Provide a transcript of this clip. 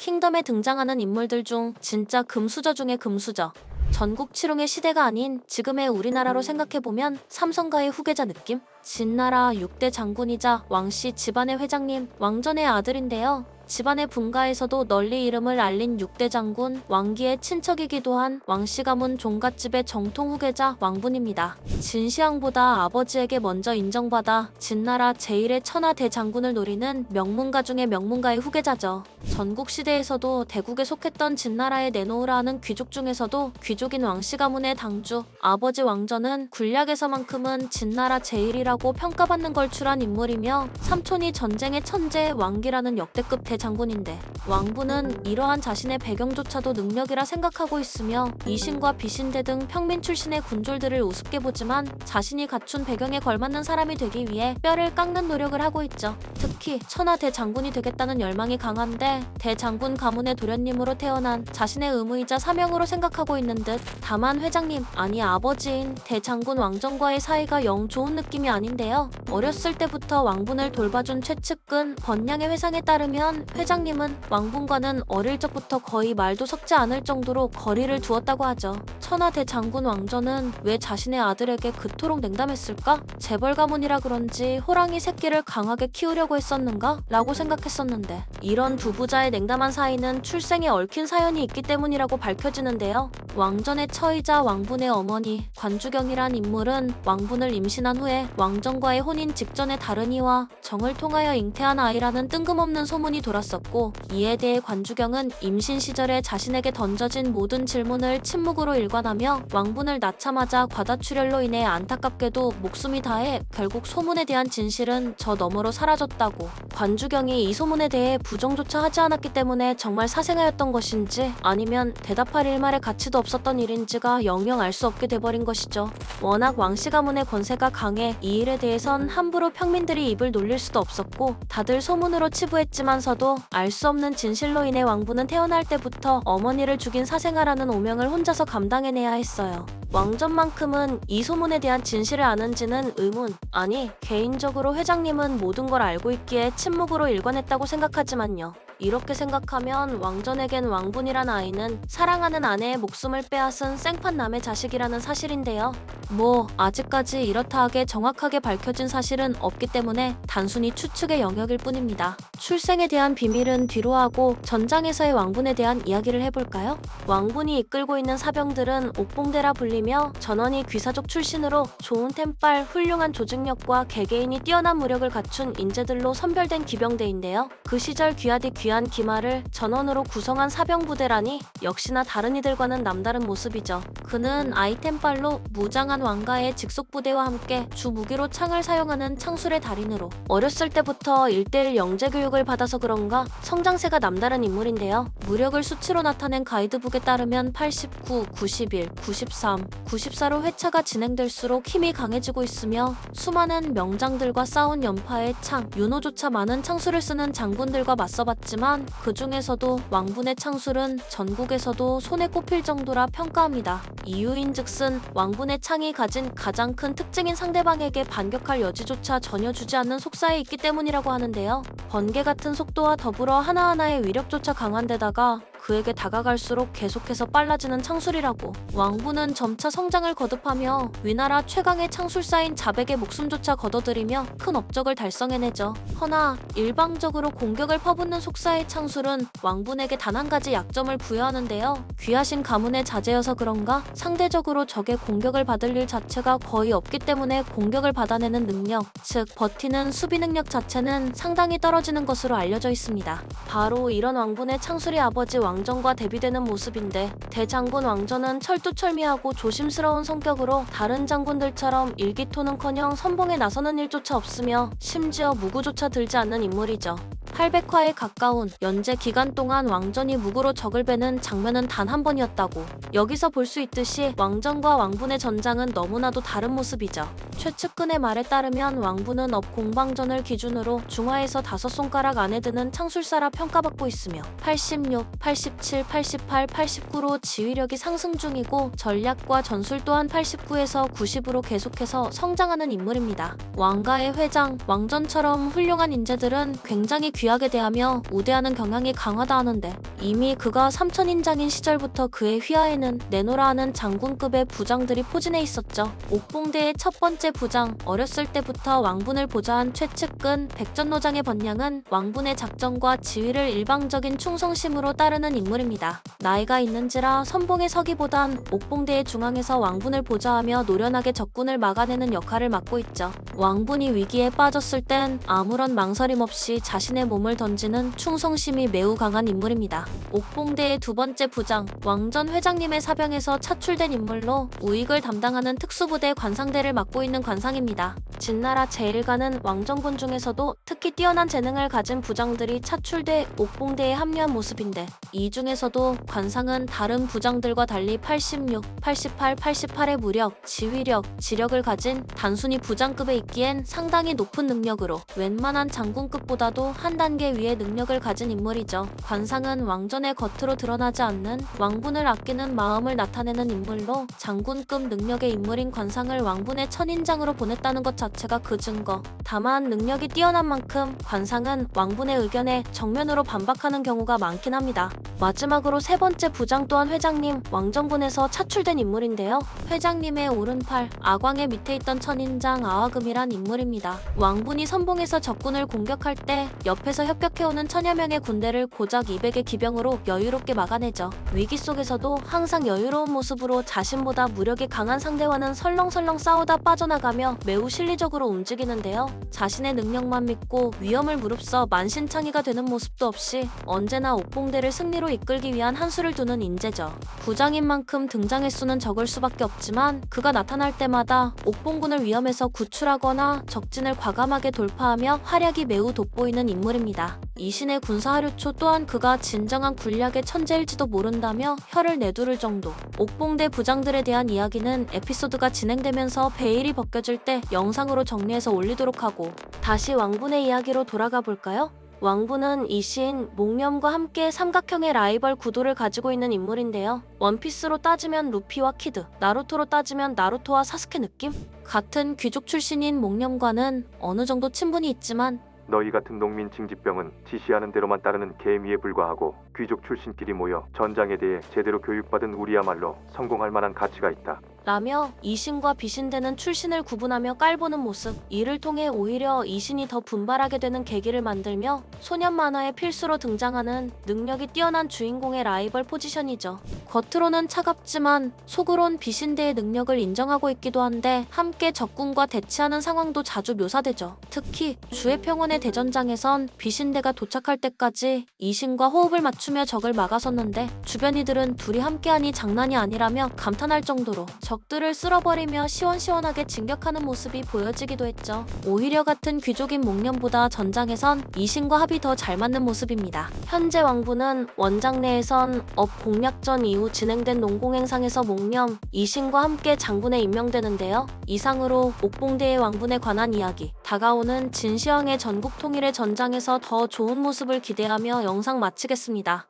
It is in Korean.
킹덤에 등장하는 인물들 중 진짜 금수저 중의 금수저. 전국 칠홍의 시대가 아닌 지금의 우리나라로 생각해보면 삼성가의 후계자 느낌? 진나라 6대 장군이자 왕씨 집안의 회장님, 왕전의 아들인데요. 집안의 분가에서도 널리 이름을 알린 6대 장군, 왕기의 친척이기도 한 왕씨 가문 종갓집의 정통 후계자 왕분입니다. 진시황보다 아버지에게 먼저 인정받아 진나라 제1의 천하 대장군을 노리는 명문가 중의 명문가의 후계자죠. 전국시대에서도 대국에 속했던 진나라에 내놓으라 하는 귀족 중에서도 귀족인 왕씨 가문의 당주, 아버지 왕전은 군략에서만큼은 진나라 제1이라고 평가받는 걸출한 인물이며 삼촌이 전쟁의 천재 왕기라는 역대급 대장군인데 왕부는 이러한 자신의 배경조차도 능력이라 생각하고 있으며 이신과 비신대 등 평민 출신의 군졸들을 우습게 보지만 자신이 갖춘 배경에 걸맞는 사람이 되기 위해 뼈를 깎는 노력을 하고 있죠. 특히 천하 대장군이 되겠다는 열망이 강한데 대장군 가문의 도련님으로 태어난 자신의 의무이자 사명으로 생각하고 있는 듯. 다만 회장님, 아니 아버지인 대장군 왕정과의 사이가 영 좋은 느낌이 아닌데요. 어렸을 때부터 왕분을 돌봐준 최측근 번량의 회상에 따르면 회장님은 왕분과는 어릴 적부터 거의 말도 섞지 않을 정도로 거리를 두었다고 하죠. 천하 대장군 왕전은 왜 자신의 아들에게 그토록 냉담했을까? 재벌 가문이라 그런지 호랑이 새끼를 강하게 키우려고 했었는가? 라고 생각했었는데 이런 두 부자의 냉담한 사이는 출생에 얽힌 사연이 있기 때문이라고 밝혀지는데요. 왕전의 처이자 왕분의 어머니 관주경이란 인물은 왕분을 임신한 후에 왕정과의 혼인 직전에 다른 이와 정을 통하여 잉태한 아이라는 뜬금없는 소문이 돌았었고, 이에 대해 관주경은 임신 시절에 자신에게 던져진 모든 질문을 침묵으로 일관하며 왕분을 낳자마자 과다출혈로 인해 안타깝게도 목숨이 다해 결국 소문에 대한 진실은 저 너머로 사라졌다고. 관주경이 이 소문에 대해 부정조차 하지 않았기 때문에 정말 사생아였던 것인지 아니면 대답할 일말의 가치도 없었던 일인지가 영영 알 수 없게 돼버린 것이죠. 워낙 왕씨 가문의 권세가 강해 이 일에 대해선 함부로 평민들이 입을 놀릴 수도 없었고 다들 소문으로 치부했지만서도 알 수 없는 진실로 인해 왕분은 태어날 때부터 어머니를 죽인 사생아라는 오명을 혼자서 감당해내야 했어요. 왕전만큼은 이 소문에 대한 진실을 아는지는 의문. 아니, 개인적으로 회장님은 모든 걸 알고 있기에 침묵으로 일관했다고 생각하지만요. 이렇게 생각하면 왕전에겐 왕분이란 아이는 사랑하는 아내의 목숨을 빼앗은 생판 남의 자식이라는 사실인데요. 뭐 아직까지 이렇다 하게 정확하게 밝혀진 사실은 없기 때문에 단순히 추측의 영역일 뿐입니다. 출생에 대한 비밀은 뒤로 하고 전장에서의 왕분에 대한 이야기를 해볼까요? 왕분이 이끌고 있는 사병들은 옥봉대라 불리며 전원이 귀사족 출신으로 좋은 템빨, 훌륭한 조직력과 개개인이 뛰어난 무력을 갖춘 인재들로 선별된 기병대인데요. 그 시절 귀하디 귀한 기마를 전원으로 구성한 사병부대라니 역시나 다른 이들과는 남다른 모습이죠. 그는 아이템빨로 무장한 왕가의 직속부대와 함께 주 무기로 창을 사용하는 창술의 달인으로 어렸을 때부터 1:1 영재 교육을 받아서 그런가 성장세가 남다른 인물인데요. 무력을 수치로 나타낸 가이드북에 따르면 89, 91, 93, 94로 회차가 진행될수록 힘이 강해지고 있으며 수많은 명장들과 싸운 연파의 창, 윤호조차 많은 창술을 쓰는 장군들과 맞서봤지만 그 중에서도 왕분의 창술은 전국에서도 손에 꼽힐 정도라 평가합니다. 이유인즉슨 왕분의 창이 가진 가장 큰 특징인 상대방에게 반격할 여지조차 전혀 주지 않는 속사에 있기 때문이라고 하는데요. 번개 같은 속도와 더불어 하나하나의 위력조차 강한 데다가 그에게 다가갈수록 계속해서 빨라지는 창술이라고. 왕분은 점차 성장을 거듭하며 위나라 최강의 창술사인 자백의 목숨조차 거둬들이며 큰 업적을 달성해내죠. 허나 일방적으로 공격을 퍼붓는 속사의 창술은 왕분에게 단 한 가지 약점을 부여하는데요. 귀하신 가문의 자제여서 그런가 상대적으로 적의 공격을 받을 일 자체가 거의 없기 때문에 공격을 받아내는 능력, 즉 버티는 수비 능력 자체는 상당히 떨어지는 것으로 알려져 있습니다. 바로 이런 왕분의 창술이 아버지 왕전과 대비되는 모습인데, 대장군 왕전은 철두철미하고 조심스러운 성격으로 다른 장군들처럼 일기토는커녕 선봉에 나서는 일조차 없으며 심지어 무구조차 들지 않는 인물이죠. 800화에 가까운 연재 기간 동안 왕전이 무구로 적을 베는 장면은 단 한 번이었다고. 여기서 볼 수 있듯이 왕전과 왕분의 전장은 너무나도 다른 모습이죠. 최측근의 말에 따르면 왕분은 업공방전을 기준으로 중하에서 5손가락 안에 드는 창술사라 평가받고 있으며 86, 87, 88, 89로 지휘력이 상승 중이고 전략과 전술 또한 89에서 90으로 계속해서 성장하는 인물입니다. 왕가의 회장, 왕전처럼 훌륭한 인재들은 굉장히 귀하게 대하며 우대하는 경향이 강하다 하는데 이미 그가 삼천인장인 시절부터 그의 휘하에는 내노라 하는 장군급의 부장들이 포진해 있었죠. 옥봉대의 첫 번째 부장, 어렸을 때부터 왕분을 보좌한 최측근 백전노장의 번량은 왕분의 작전과 지휘를 일방적인 충성심으로 따르는 인물입니다. 나이가 있는지라 선봉에 서기보단 옥봉대의 중앙에서 왕분을 보좌하며 노련하게 적군을 막아내는 역할을 맡고 있죠. 왕분이 위기에 빠졌을 땐 아무런 망설임 없이 자신의 몸을 던지는 충성심이 매우 강한 인물입니다. 옥봉대의 두 번째 부장, 왕전 회장님의 사병에서 차출된 인물로 우익을 담당하는 특수부대 관상대를 맡고 있는 관상입니다. 진나라 제1가는 왕정군 중에서도 특히 뛰어난 재능을 가진 부장들이 차출돼 옥봉대에 합류한 모습인데 이 중에서도 관상은 다른 부장들과 달리 86, 88, 88의 무력, 지휘력, 지력을 가진 단순히 부장급에 있기엔 상당히 높은 능력으로 웬만한 장군급보다도 한 단계 위의 능력을 가진 인물이죠. 관상은 왕전의 겉으로 드러나지 않는 왕분을 아끼는 마음을 나타내는 인물로 장군급 능력의 인물인 관상을 왕분의 천인장으로 보냈다는 것 자체가 그 증거. 다만 능력이 뛰어난 만큼 관상은 왕분의 의견에 정면으로 반박하는 경우가 많긴 합니다. 마지막으로 세 번째 부장 또한 회장님, 왕정군에서 차출된 인물인데요. 회장님의 오른팔, 아광의 밑에 있던 천인장 아화금이란 인물입니다. 왕분이 선봉에서 적군을 공격할 때 옆에서 협격해오는 천여 명의 군대를 고작 200의 기병으로 여유롭게 막아내죠. 위기 속에서도 항상 여유로운 모습으로 자신보다 무력이 강한 상대와는 설렁설렁 싸우다 빠져나가며 매우 실리적으로 움직이는데요. 자신의 능력만 믿고 위험을 무릅써 만신창이가 되는 모습도 없이 언제나 옥봉대를 승리로 이끌기 위한 한수를 두는 인재죠. 부장인 만큼 등장 횟수는 적을 수밖에 없지만 그가 나타날 때마다 옥봉군을 위험에서 구출하거나 적진을 과감하게 돌파하며 활약이 매우 돋보이는 인물입니다. 이신의 군사하류초 또한 그가 진정한 군략의 천재일지도 모른다며 혀를 내두를 정도. 옥봉대 부장들에 대한 이야기는 에피소드가 진행되면서 베일이 벗겨질 때 영상으로 정리해서 올리도록 하고 다시 왕분의 이야기로 돌아가 볼까요? 왕분은 이신, 목념과 함께 삼각형의 라이벌 구도를 가지고 있는 인물인데요. 원피스로 따지면 루피와 키드, 나루토로 따지면 나루토와 사스케 느낌? 같은 귀족 출신인 목념과는 어느 정도 친분이 있지만 너희 같은 농민 징집병은 지시하는 대로만 따르는 개미에 불과하고 귀족 출신끼리 모여 전장에 대해 제대로 교육받은 우리야말로 성공할 만한 가치가 있다. 라며 이신과 비신되는 출신을 구분하며 깔보는 모습, 이를 통해 오히려 이신이 더 분발하게 되는 계기를 만들며 소년 만화의 필수로 등장하는 능력이 뛰어난 주인공의 라이벌 포지션이죠. 겉으로는 차갑지만 속으론 비신대의 능력을 인정하고 있기도 한데 함께 적군과 대치하는 상황도 자주 묘사되죠. 특히 주의 평원의 대전장에선 비신대가 도착할 때까지 이신과 호흡을 맞추며 적을 막아섰는데 주변 이들은 둘이 함께하니 장난이 아니라며 감탄할 정도로 적들을 쓸어버리며 시원시원하게 진격하는 모습이 보여지기도 했죠. 오히려 같은 귀족인 목념보다 전장에선 이신과 합이 더 잘 맞는 모습입니다. 현재 왕분은 원장 내에선 업 공략전 이후 진행된 농공행상에서 목념, 이신과 함께 장군에 임명되는데요. 이상으로 옥봉대의 왕분에 관한 이야기, 다가오는 진시황의 전국 통일의 전장에서 더 좋은 모습을 기대하며 영상 마치겠습니다.